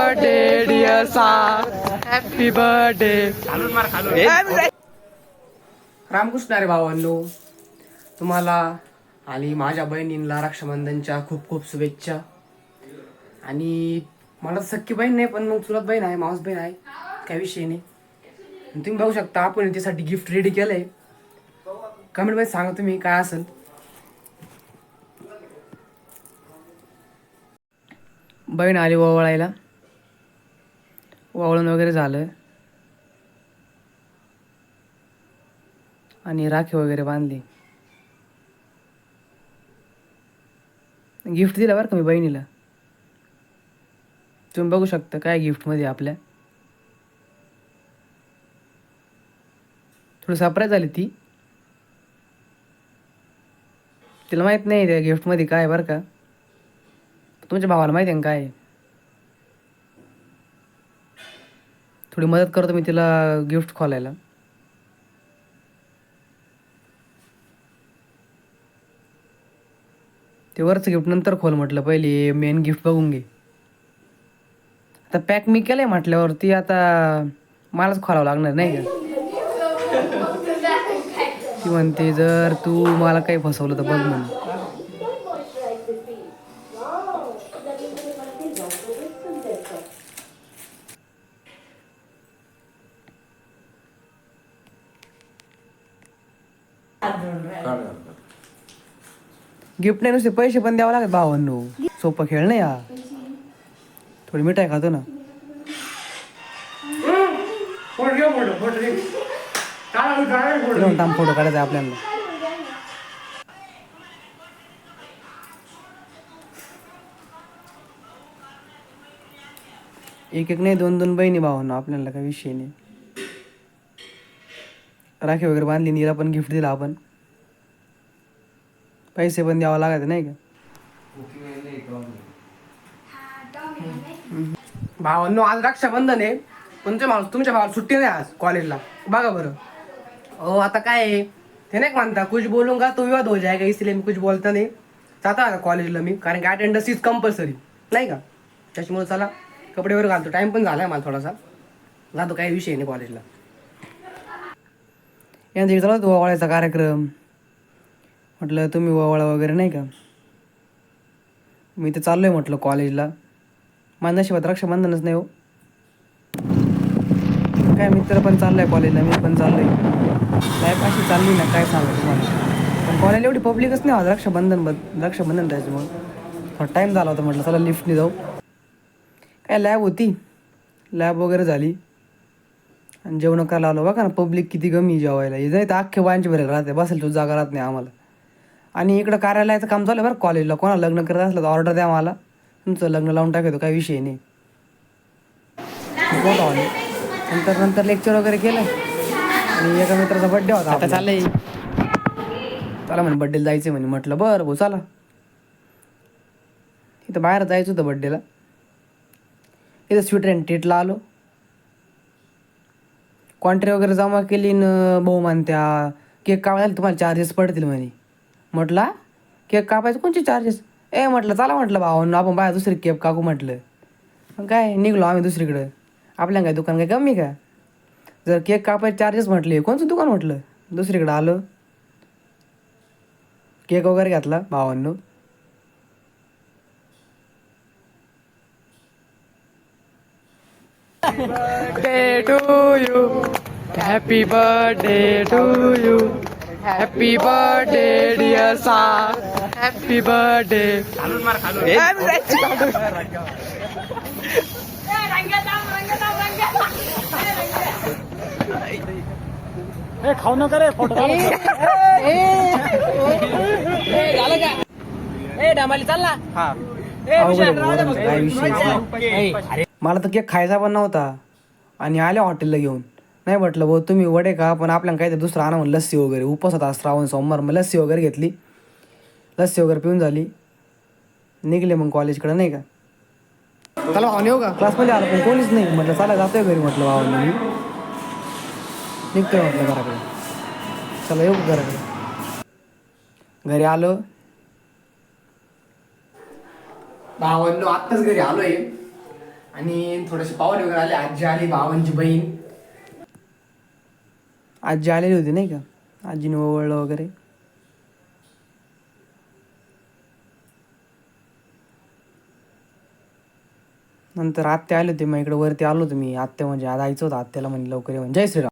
Birthday dear sir, happy birthday. Ramakrishna रे भावांनो, तुम्हाला आणि माझ्या बहिणींना रक्षाबंधनच्या खूप खूप शुभेच्छा. आणि मला सख्खी बहीण नाही, पण मग चुलत बहीण आहे, मावस बहीण आहे, काही विषय नाही. तुम्ही बघू शकता आपण त्यासाठी गिफ्ट रेडी केलंय. कमेंट मध्ये सांगा तुम्ही काय असेल. बहीण आली ओवाळायला, ओवाळून वगैरे झालं आणि राखी वगैरे बांधली. गिफ्ट दिलं बरं का मी बहिणीला. तुम्ही बघू शकता काय गिफ्टमध्ये आपल्या. थोडी सरप्राईज झाली ती. तिला माहीत नाही त्या गिफ्टमध्ये काय बरं का. तुमच्या भावाला माहिती आहे काय. थोडी मदत करतो मी तिला गिफ्ट खोलायला. ते वरचं गिफ्ट नंतर खोल म्हटलं, पहिले मेन गिफ्ट बघून घे. आता पॅक मी केलंय म्हटल्यावरती आता मलाच खोलावं लागणार नाही का. ती म्हणते जर तू मला काही फसवलं तर बघ म्हणून. गिफ्ट नाही नुसते पैसे पण द्यावं लागत भावांनो. सोपं खेळ नाही हा. थोडी मिठाई खातो ना. फोटो काढायचा आपल्याला. एक एक नाही, दोन दोन बहिणी भावांनो आपल्याला काही विषय नाही. राखी वगैरे बांधली, नीला पण गिफ्ट दिला आपण. पैसे पण द्यावं लागत नाही का. भावांनो आज रक्षाबंधन आहे. तुमच्या भावाला सुट्टी नाही आज कॉलेजला. बघा बरं. हो आता काय आहे ते नाही म्हणता, कुछ बोलूंगा तो विवाद हो जाएगा, इसलिए मी कुछ बोलता नाही. जाता आता कॉलेजला मी, कारण की अटेंडन्स इज कंपल्सरी नाही का. त्याच्यामुळे चला कपडे वगैरे घालतो. टाइम पण झाला आहे मला थोडासा. जातो, काही विषय नाही कॉलेजला. यांचा चला तो ओवाळायचा कार्यक्रम. म्हटलं तुम्ही ओवाळा वगैरे नाही का. मी तर चाललोय म्हटलं कॉलेजला. माझ्या नशिबात रक्षाबंधनच नाही हो. काय मित्र पण चाललाय कॉलेजला, मी पण चाललोय. लाईफ अशी चालली ना काय सांगा तुम्हाला. पण कॉलेज एवढी पब्लिकच नाही आज रक्षाबंधन त्याच्यामुळं थोडा टाईम झाला होता. म्हटलं चला लिफ्टने जाऊ. काय लॅब होती, लॅब वगैरे झाली आणि जेवण करायला आलो. बघा ना पब्लिक किती कमी जेवायला. हे नाही तर अख्खे वांचे भरायला राहते, बसेल तो जागा राहत नाही आम्हाला. आणि इकडं कार्यालयाचं काम चालू आहे बरं कॉलेजला. कोणाला लग्न करत असलं तर ऑर्डर द्या मला, तुमचं लग्न लावून टाकायचं, काही विषय नाही. नंतर लेक्चर वगैरे केलं आणि एका मित्राचा बड्डे होता. आता चाललंय चला म्हणे बड्डेला जायचं म्हणे. म्हटलं बरं भाऊ चला. इथं बाहेर जायचं होतं बड्डेला. इथं स्वीट अँड ट्रीटला आलो. क्वांट्री वगैरे जमा केली न भाऊ म्हणत्या केक कापायला तुम्हाला चार्जेस पडतील म्हणे. म्हटलं केक कापायचं कोणते चार्जेस. म्हटलं चला म्हटलं भावांनो आपण बाहेर दुसरी केक काकू म्हटलं. मग काय निघलो आम्ही दुसरीकडं. आपल्या काय दुकान काय कमी का. जर केक कापायचे चार्जेस म्हटले कोणचं दुकान म्हटलं. दुसरीकडं आलो, केक वगैरे घातला भावांनो. Birthday to you, happy birthday to you, happy birthday dear sir, happy birthday. खाऊ नका रे फोटो. मला तर केक खायचा पण नव्हता आणि आल्या हॉटेलला घेऊन. नाही म्हटलं भाऊ तुम्ही वडे का, पण आपल्याला काहीतरी दुसरं आणा म्हणून. लस्सी वगैरे उपवास होता श्रावण सोमवार. मग लस्सी वगैरे घेतली, लस्सी वगैरे पिऊन झाली. निघले मग कॉलेजकडे नाही का. चला भाऊ येऊ का. क्लासमध्ये आलो पण कोणीच नाही. म्हटलं चला जातोय घरी. म्हटलं भावांना मी निघतोय म्हटलं घराकडे. चला येऊ घराकडे. घरी आलो भावांनो, आत्ताच घरी आलोय आणि थोडेसे पाहुणे वगैरे आले. आजी आली, भावांची बहीण आजी आलेली होती नाही का, आजीने ओवळलं वगैरे. नंतर आत्या आले होते, मग इकडे वरती आलो होतो मी. आत्या म्हणजे आज आईचं होतं, आत्याला म्हणजे लवकर ये म्हणजे जय श्रीराम.